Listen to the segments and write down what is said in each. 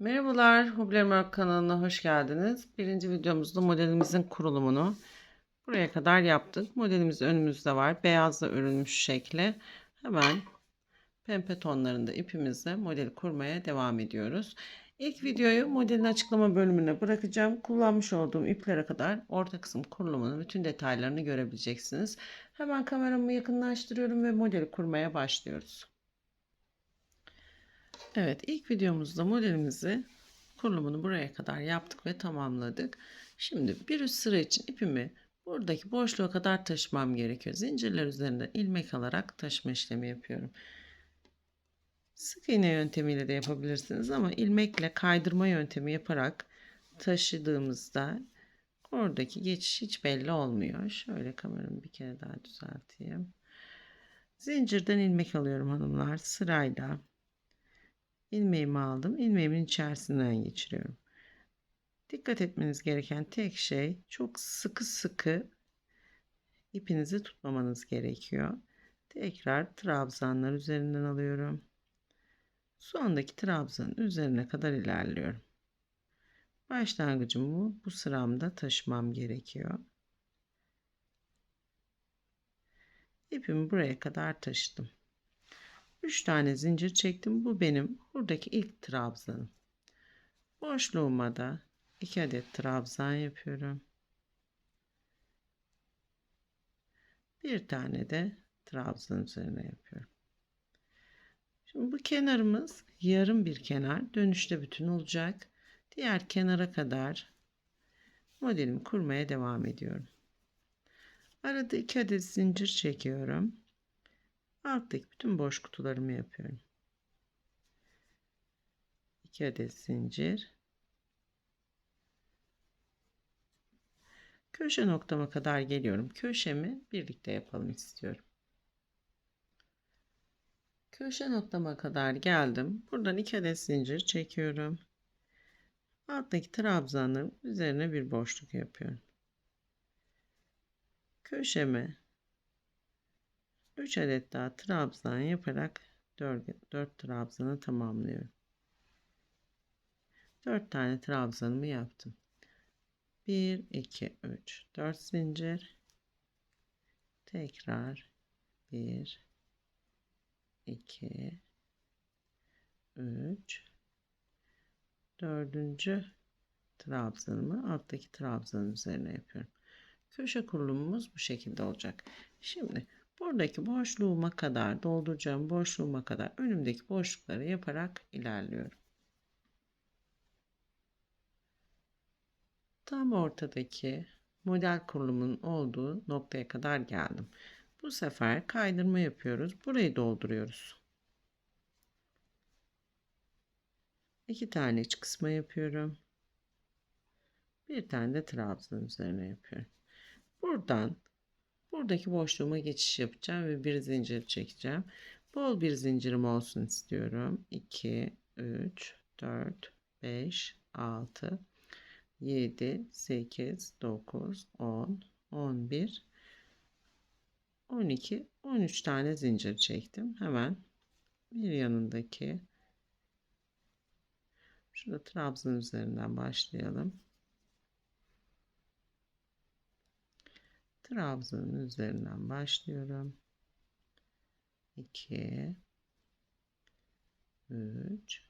Merhabalar, Hobilerim Org kanalına hoş geldiniz. Birinci videomuzda modelimizin kurulumunu buraya kadar yaptık. Modelimiz önümüzde var. Beyazla örülmüş şekli. Hemen pembe tonlarında ipimizle modeli kurmaya devam ediyoruz. İlk videoyu modelin açıklama bölümüne bırakacağım. Kullanmış olduğum iplere kadar orta kısım kurulumunun bütün detaylarını görebileceksiniz. Hemen kameramı yakınlaştırıyorum ve modeli kurmaya başlıyoruz. Evet, ilk videomuzda modelimizi kurulumunu buraya kadar yaptık ve tamamladık. Şimdi bir üst sıra için ipimi buradaki boşluğa kadar taşımam gerekiyor. Zincirler üzerinden ilmek alarak taşıma işlemi yapıyorum. Sık iğne yöntemiyle de yapabilirsiniz ama ilmekle kaydırma yöntemi yaparak taşıdığımızda oradaki geçiş hiç belli olmuyor. Şöyle kameramı bir kere daha düzelteyim. Zincirden ilmek alıyorum hanımlar sırayla. İlmeğimi aldım. İlmeğimin içerisinden geçiriyorum. Dikkat etmeniz gereken tek şey çok sıkı sıkı ipinizi tutmamanız gerekiyor. Tekrar trabzanlar üzerinden alıyorum. Sondaki trabzanın üzerine kadar ilerliyorum. Başlangıcımı bu sıramda taşımam gerekiyor. İpimi buraya kadar taşıdım. 3 tane zincir çektim. Bu benim buradaki ilk trabzanım. Boşluğuma da 2 adet trabzan yapıyorum. Bir tane de trabzan üzerine yapıyorum. Şimdi bu kenarımız yarım bir kenar. Dönüşte bütün olacak. Diğer kenara kadar modelimi kurmaya devam ediyorum. Arada 2 adet zincir çekiyorum. Alttaki bütün boş kutularımı yapıyorum. 2 adet zincir. Köşe noktama kadar geliyorum. Köşemi birlikte yapalım istiyorum. Köşe noktama kadar geldim. Buradan 2 adet zincir çekiyorum. Alttaki trabzanın üzerine bir boşluk yapıyorum. Köşeme 3 adet daha trabzan yaparak 4 trabzanı tamamlıyorum. 4 tane trabzanımı yaptım. 1 2 3 4 zincir, tekrar 1 2 3 dördüncü trabzanımı alttaki trabzanın üzerine yapıyorum. Köşe kurulumumuz bu şekilde olacak. Şimdi buradaki boşluğuma kadar, dolduracağım boşluğuma kadar önümdeki boşlukları yaparak ilerliyorum. Tam ortadaki model kurulumunun olduğu noktaya kadar geldim. Bu sefer kaydırma yapıyoruz. Burayı dolduruyoruz. 2 tane iç kısma yapıyorum. Bir tane de trabzan üzerine yapıyorum. Buradan buradaki boşluğuma geçiş yapacağım ve bir zincir çekeceğim. Bol bir zincirim olsun istiyorum. 2 3 4 5 6 7 8 9 10 11 12 13 tane zincir çektim. Hemen bir yanındaki şurada trabzan üzerinden başlayalım. Trabzanın üzerinden başlıyorum. 2 3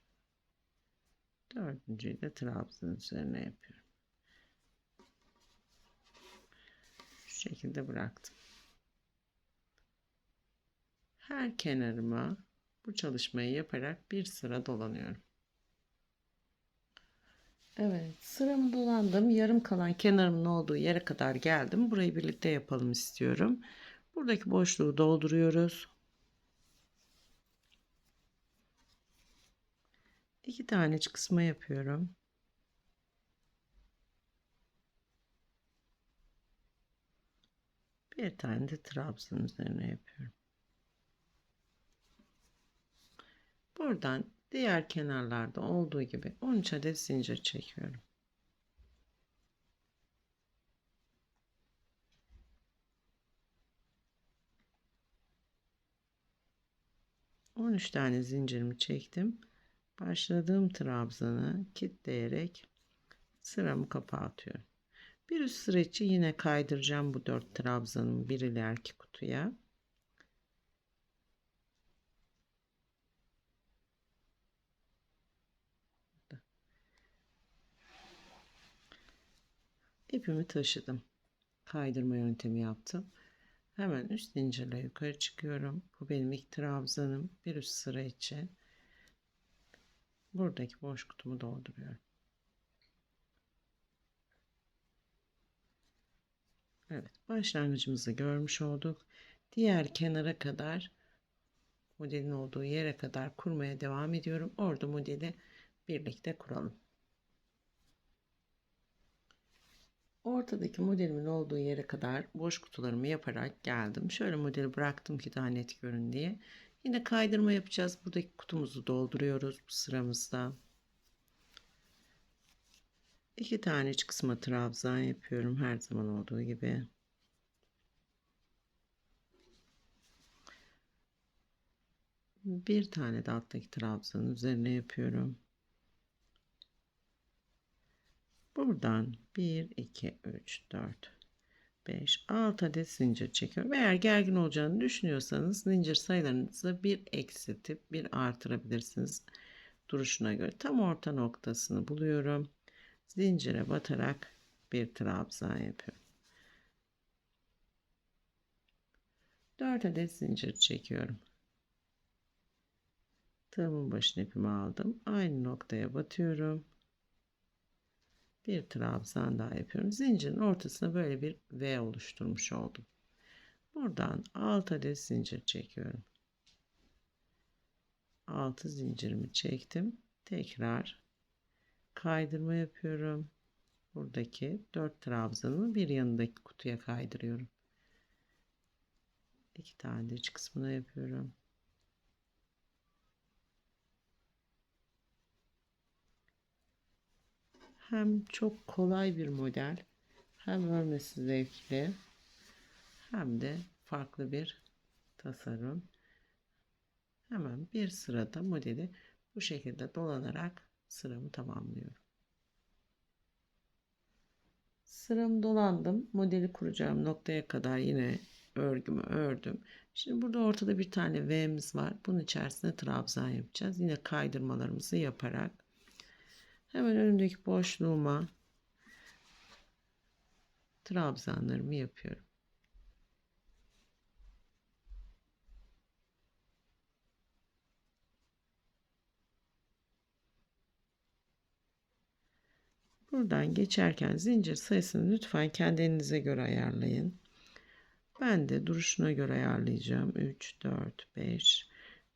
dördüncüyü de trabzan üzerine yapıyorum. Şu şekilde bıraktım. Her kenarıma bu çalışmayı yaparak bir sıra dolanıyorum. Evet, sıramı dolandım. Yarım kalan kenarımın olduğu yere kadar geldim. Burayı birlikte yapalım istiyorum. Buradaki boşluğu dolduruyoruz. 2 tane iç kısma yapıyorum. Bir tane de trabzan üzerine yapıyorum. Buradan diğer kenarlarda olduğu gibi 13 adet zincir çekiyorum. 13 tane zincirimi çektim. başladığım trabzanı kilitleyerek sıramı kapatıyorum. Bir üst sıra için yine kaydıracağım bu 4 trabzanın bir ileriki kutuya. İpimi taşıdım. Kaydırma yöntemi yaptım. Hemen üst zincirle yukarı çıkıyorum. Bu benim ilk trabzanım. Bir üst sıra için buradaki boş kutumu dolduruyorum. Evet, başlangıcımızı görmüş olduk. Diğer kenara kadar, modelin olduğu yere kadar kurmaya devam ediyorum. Orada modeli birlikte kuralım. Ortadaki modelimin olduğu yere kadar boş kutularımı yaparak geldim. Şöyle modeli bıraktım ki daha net görün diye. Yine kaydırma yapacağız. Buradaki kutumuzu dolduruyoruz bu sıramızda. 2 tane iç kısma trabzan yapıyorum her zaman olduğu gibi. Bir tane de alttaki trabzanın üzerine yapıyorum. Buradan 1, 2, 3, 4, 5, 6 adet zincir çekiyorum. Eğer gergin olacağını düşünüyorsanız zincir sayılarınızı bir eksiltip bir artırabilirsiniz. Duruşuna göre tam orta noktasını buluyorum. Zincire batarak bir trabzan yapıyorum. 4 adet zincir çekiyorum. Tığımın başına ipimi aldım. Aynı noktaya batıyorum. Bir trabzan daha yapıyorum. Zincirin ortasına böyle bir V oluşturmuş oldum. Buradan 6 adet zincir çekiyorum. 6 zincirimi çektim. Tekrar kaydırma yapıyorum. Buradaki 4 trabzanımı bir yanındaki kutuya kaydırıyorum. 2 tane de iç kısmına yapıyorum. Hem çok kolay bir model, hem örmesi zevkli, hem de farklı bir tasarım. Hemen bir sırada modeli bu şekilde dolanarak sıramı tamamlıyorum. Sıramı dolandım. Modeli kuracağım noktaya kadar yine örgümü ördüm. Şimdi burada ortada bir tane V'miz var. Bunun içerisine trabzan yapacağız. Yine kaydırmalarımızı yaparak hemen önümdeki boşluğuma trabzanlarımı yapıyorum. Buradan geçerken zincir sayısını lütfen kendinize göre ayarlayın. Ben de duruşuna göre ayarlayacağım. 3, 4, 5,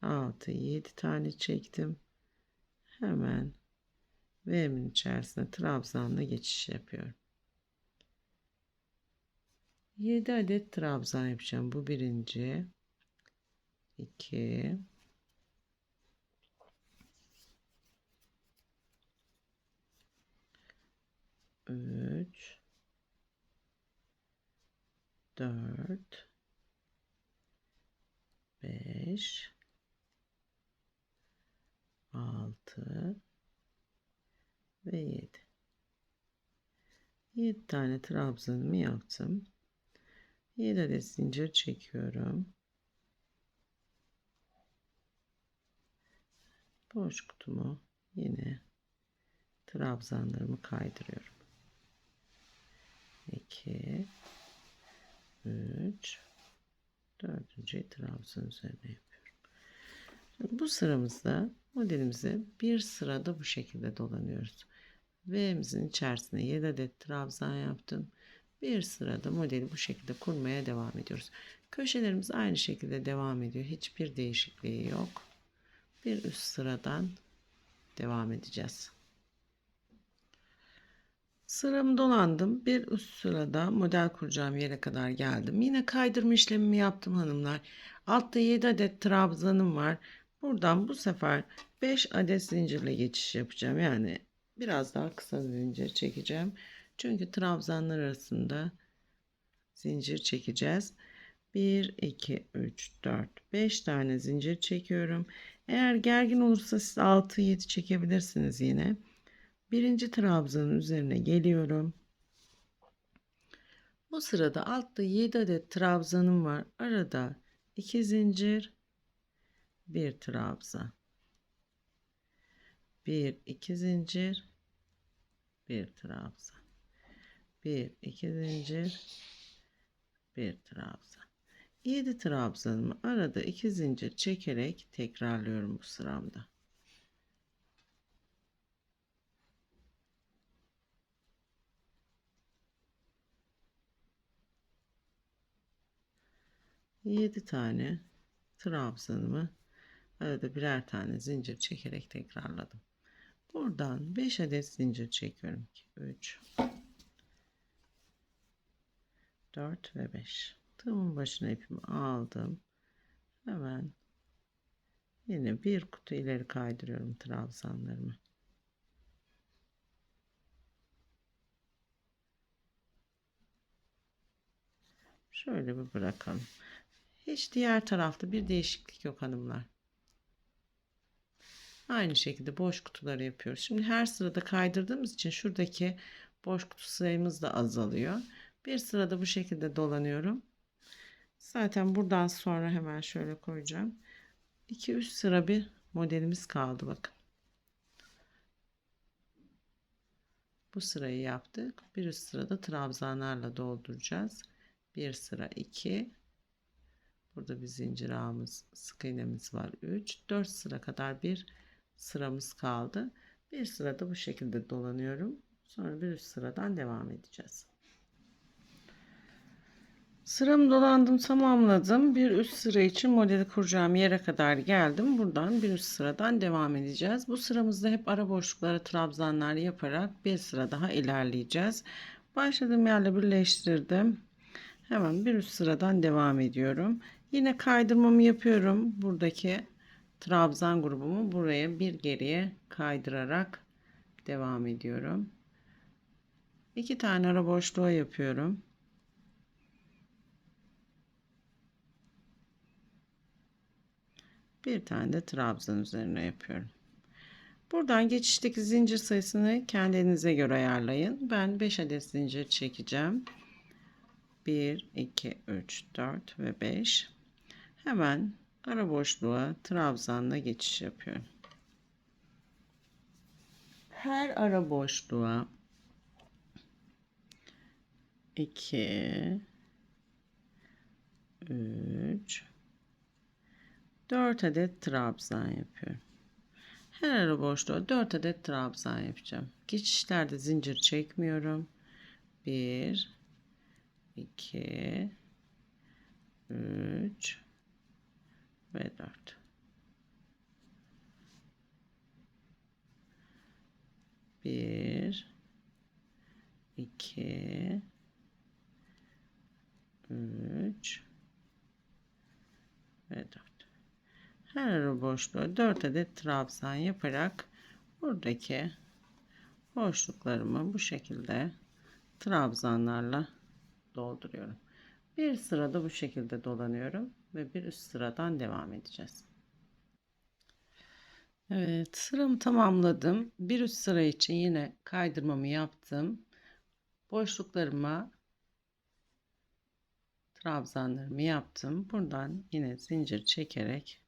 6, 7 tane çektim. Hemen V'min içerisine trabzanla geçiş yapıyorum. 7 adet trabzan yapacağım. Bu birinci. 2, 3, 4, 5, 6 ve 7. 7 tane trabzanımı yaptım. 7 adet zincir çekiyorum. Boş kutumu yine trabzanlarımı kaydırıyorum. 2, 3, 4. trabzan üzerine yapıyorum. Şimdi bu sıramızda modelimizi bir sırada bu şekilde dolanıyoruz. V'mizin içerisine 7 adet trabzan yaptım. Bir sırada modeli bu şekilde kurmaya devam ediyoruz. Köşelerimiz aynı şekilde devam ediyor. Hiçbir değişikliği yok. Bir üst sıradan devam edeceğiz. Sıramı dolandım. Bir üst sırada model kuracağım yere kadar geldim. Yine kaydırma işlemimi yaptım hanımlar. Altta 7 adet trabzanım var. Buradan bu sefer 5 adet zincirle geçiş yapacağım. Yani biraz daha kısa zincir çekeceğim. Çünkü trabzanlar arasında zincir çekeceğiz. 1, 2, 3, 4, 5 tane zincir çekiyorum. Eğer gergin olursa siz 6-7 çekebilirsiniz yine. Birinci trabzanın üzerine geliyorum. Bu sırada altta 7 adet trabzanım var. Arada 2 zincir, 1 trabzan. 1 2 zincir, 1 trabzan. 1 2 zincir, 1 trabzan. 7 trabzanımı arada 2 zincir çekerek tekrarlıyorum bu sıramda. Yedi tane trabzanımı arada birer tane zincir çekerek tekrarladım. Buradan 5 adet zincir çekiyorum. 3 4 ve 5. Tığımın başına ipimi aldım. Hemen yine bir kutu ileri kaydırıyorum trabzanlarımı. Şöyle bir bırakalım. Hiç diğer tarafta bir değişiklik yok hanımlar. Aynı şekilde boş kutuları yapıyoruz. Şimdi her sırada kaydırdığımız için şuradaki boş kutu sayımız da azalıyor. Bir sırada bu şekilde dolanıyorum. Zaten buradan sonra hemen şöyle koyacağım. 2-3 sıra bir modelimiz kaldı bakın. Bu sırayı yaptık. Bir üst sırada trabzanlarla dolduracağız. Bir sıra 2. Burada bir zincir ağımız, sık iğnemiz var. 3, 4 sıra kadar bir sıramız kaldı. Bir sırada bu şekilde dolanıyorum. Sonra bir üst sıradan devam edeceğiz. Sıramı dolandım, tamamladım. Bir üst sıra için modeli kuracağım yere kadar geldim. Buradan bir üst sıradan devam edeceğiz. Bu sıramızda hep ara boşluklara trabzanlar yaparak bir sıra daha ilerleyeceğiz. Başladığım yerle birleştirdim. Hemen bir üst sıradan devam ediyorum. Yine kaydırmamı yapıyorum. Buradaki trabzan grubumu buraya bir geriye kaydırarak devam ediyorum. 2 tane ara boşluğa yapıyorum. Bir tane de trabzan üzerine yapıyorum. Buradan geçişteki zincir sayısını kendinize göre ayarlayın. Ben 5 adet zincir çekeceğim. 1, 2, 3, 4 ve 5. Hemen ara boşluğa trabzanla geçiş yapıyorum. Her ara boşluğa 2, 3, 4 adet trabzan yapıyorum. Her ara boşluğa 4 adet trabzan yapacağım. Geçişlerde zincir çekmiyorum. 1, 2, 3 ve 4. 1, 2, 3 ve 4. Her ara boşluğa 4 adet trabzan yaparak buradaki boşluklarımı bu şekilde trabzanlarla dolduruyorum. Bir sırada bu şekilde dolanıyorum ve bir üst sıradan devam edeceğiz. Evet, sıramı tamamladım. Bir üst sıra için yine kaydırmamı yaptım. Boşluklarıma trabzanlarımı yaptım. Buradan yine zincir çekerek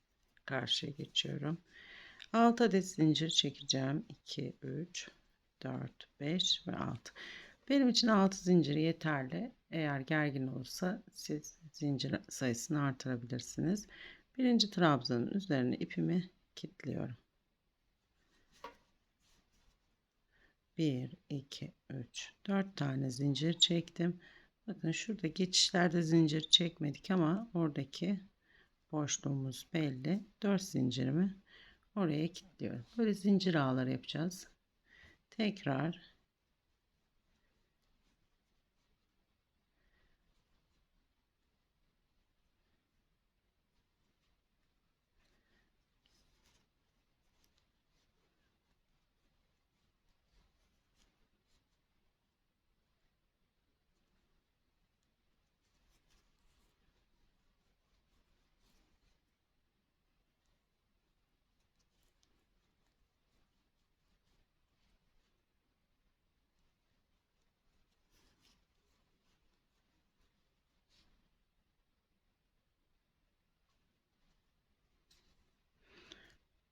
karşıya geçiyorum. 6 adet zincir çekeceğim. 2, 3, 4, 5 ve 6. Benim için 6 zincir yeterli. Eğer gergin olursa siz zincir sayısını artırabilirsiniz. Birinci trabzanın üzerine ipimi kilitliyorum. 1, 2, 3, 4 tane zincir çektim. Bakın şurada geçişlerde zincir çekmedik ama oradaki boşluğumuz belli. 4 zincirimi oraya kilitliyorum. Böyle zincir ağları yapacağız. Tekrar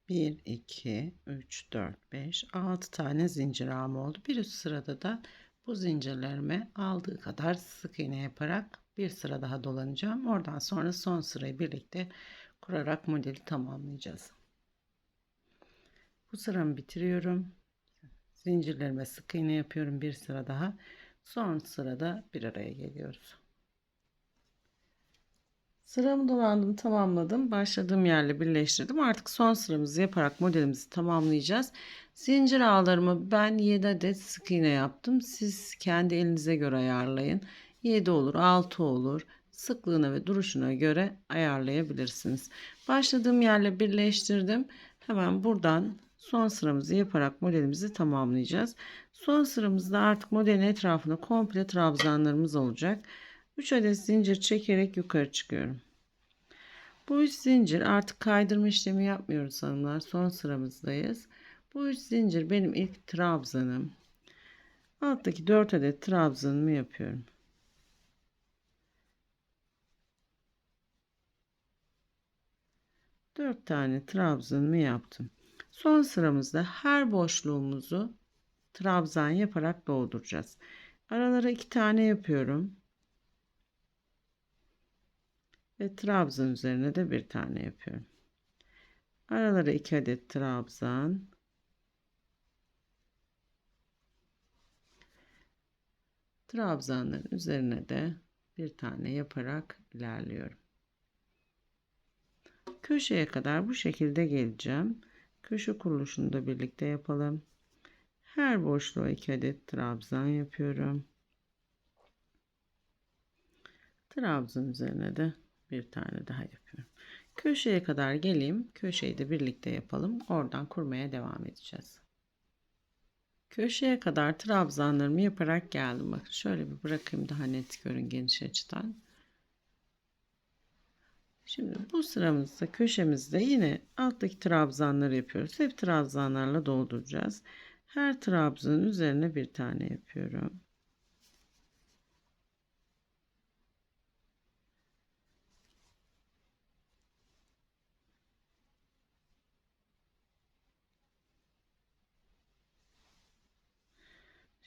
1, 2, 3, 4, 5, 6 tane zincir ağım oldu. Bir üst sırada da bu zincirlerime aldığı kadar sık iğne yaparak bir sıra daha dolanacağım. Oradan sonra son sırayı birlikte kurarak modeli tamamlayacağız. Bu sıramı bitiriyorum. Zincirlerime sık iğne yapıyorum bir sıra daha. Son sırada bir araya geliyoruz. Sıramı dolandım, tamamladım. Başladığım yerle birleştirdim. Artık son sıramızı yaparak modelimizi tamamlayacağız. Zincir ağlarımı ben 7 adet sık iğne yaptım. Siz kendi elinize göre ayarlayın. 7 olur, 6 olur. Sıklığına ve duruşuna göre ayarlayabilirsiniz. Başladığım yerle birleştirdim. Hemen buradan son sıramızı yaparak modelimizi tamamlayacağız. Son sıramızda artık modelin etrafında komple trabzanlarımız olacak. 3 adet zincir çekerek yukarı çıkıyorum. Bu 3 zincir artık kaydırma işlemi yapmıyoruz hanımlar. Son sıramızdayız. Bu 3 zincir benim ilk trabzanım. Alttaki 4 adet trabzanımı yapıyorum. Dört tane trabzanımı yaptım. Son sıramızda her boşluğumuzu trabzan yaparak dolduracağız. Aralara 2 tane yapıyorum. Ve trabzan üzerine de bir tane yapıyorum. Aralara 2 adet trabzan. Trabzanların üzerine de bir tane yaparak ilerliyorum. Köşeye kadar bu şekilde geleceğim. Köşe kuruluşunu da birlikte yapalım. Her boşluğa 2 adet trabzan yapıyorum. Trabzan üzerine de bir tane daha yapıyorum. Köşeye kadar geleyim. Köşeyi de birlikte yapalım. Oradan kurmaya devam edeceğiz. Köşeye kadar trabzanlarımı yaparak geldim. Bakın şöyle bir bırakayım daha net görün geniş açıdan. Şimdi bu sıramızda köşemizde yine alttaki trabzanları yapıyoruz. Hep trabzanlarla dolduracağız. Her trabzanın üzerine bir tane yapıyorum.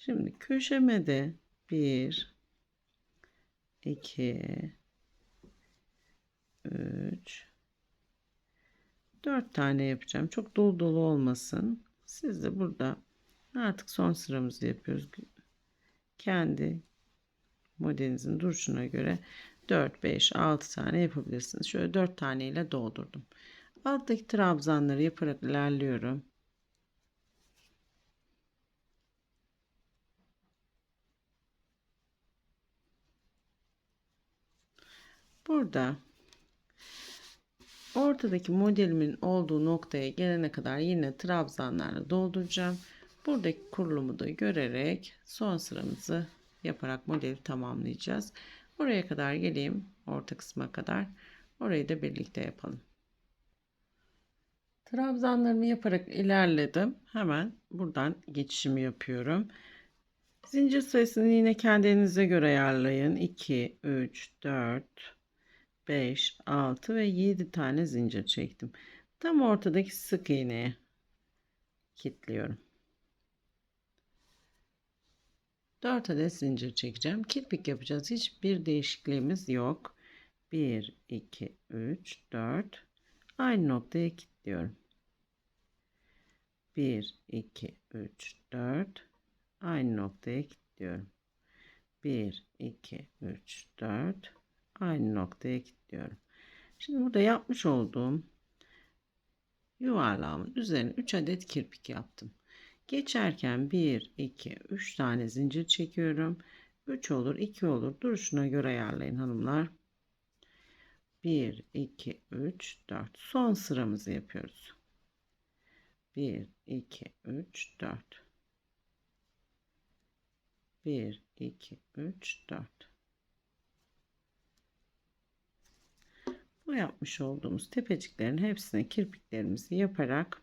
Şimdi köşeme de 1, 2, 3, 4 tane yapacağım. Çok dolu dolu olmasın. Siz de burada artık son sıramızı yapıyoruz. Kendi modelinizin duruşuna göre 4, 5, 6 tane yapabilirsiniz. Şöyle 4 tane ile doldurdum. Alttaki trabzanları yaparak ilerliyorum. Burada ortadaki modelimin olduğu noktaya gelene kadar yine trabzanlarla dolduracağım. Buradaki kurulumu da görerek son sıramızı yaparak modeli tamamlayacağız. Oraya kadar geleyim, orta kısma kadar. Orayı da birlikte yapalım. Trabzanlarımı yaparak ilerledim. Hemen buradan geçişimi yapıyorum. Zincir sayısını yine kendinize göre ayarlayın. 2, 3, 4, 5, 6 ve 7 tane zincir çektim. Tam ortadaki sık iğneye kilitliyorum. 4 adet zincir çekeceğim. Kirpik yapacağız. Hiçbir değişikliğimiz yok. 1, 2, 3, 4. Aynı noktaya kilitliyorum. 1, 2, 3, 4. Aynı noktaya kilitliyorum. 1, 2, 3, 4. Aynı noktaya kilitliyorum. Şimdi burada yapmış olduğum yuvarlağımın üzerine 3 adet kirpik yaptım. Geçerken 1, 2, 3 tane zincir çekiyorum. 3 olur, 2 olur. Duruşuna göre ayarlayın hanımlar. 1, 2, 3, 4. Son sıramızı yapıyoruz. 1, 2, 3, 4. 1, 2, 3, 4. Bu yapmış olduğumuz tepeciklerin hepsine kirpiklerimizi yaparak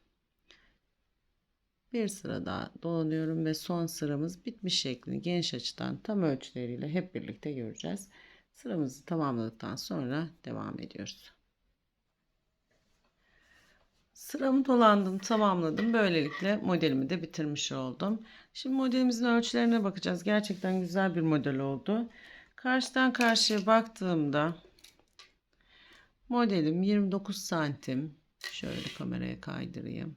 bir sıra daha dolanıyorum ve son sıramız bitmiş şeklini geniş açıdan tam ölçüleriyle hep birlikte göreceğiz. Sıramızı tamamladıktan sonra devam ediyoruz. Sıramı dolandım, tamamladım. Böylelikle modelimi de bitirmiş oldum. Şimdi modelimizin ölçülerine bakacağız. Gerçekten güzel bir model oldu. Karşıdan karşıya baktığımda modelim 29 santim. Şöyle kameraya kaydırayım.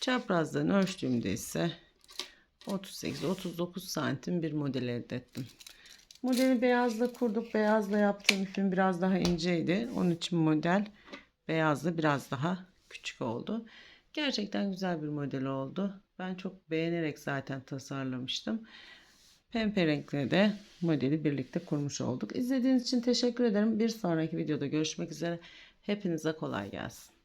Çaprazdan ölçtüğümde ise 38-39 santim bir model elde ettim. Modeli beyazla kurduk. Beyazla yaptığım ipim biraz daha inceydi. Onun için model beyazla biraz daha küçük oldu. Gerçekten güzel bir model oldu. Ben çok beğenerek zaten tasarlamıştım. Pembe renkle de modeli birlikte kurmuş olduk. İzlediğiniz için teşekkür ederim. Bir sonraki videoda görüşmek üzere. Hepinize kolay gelsin.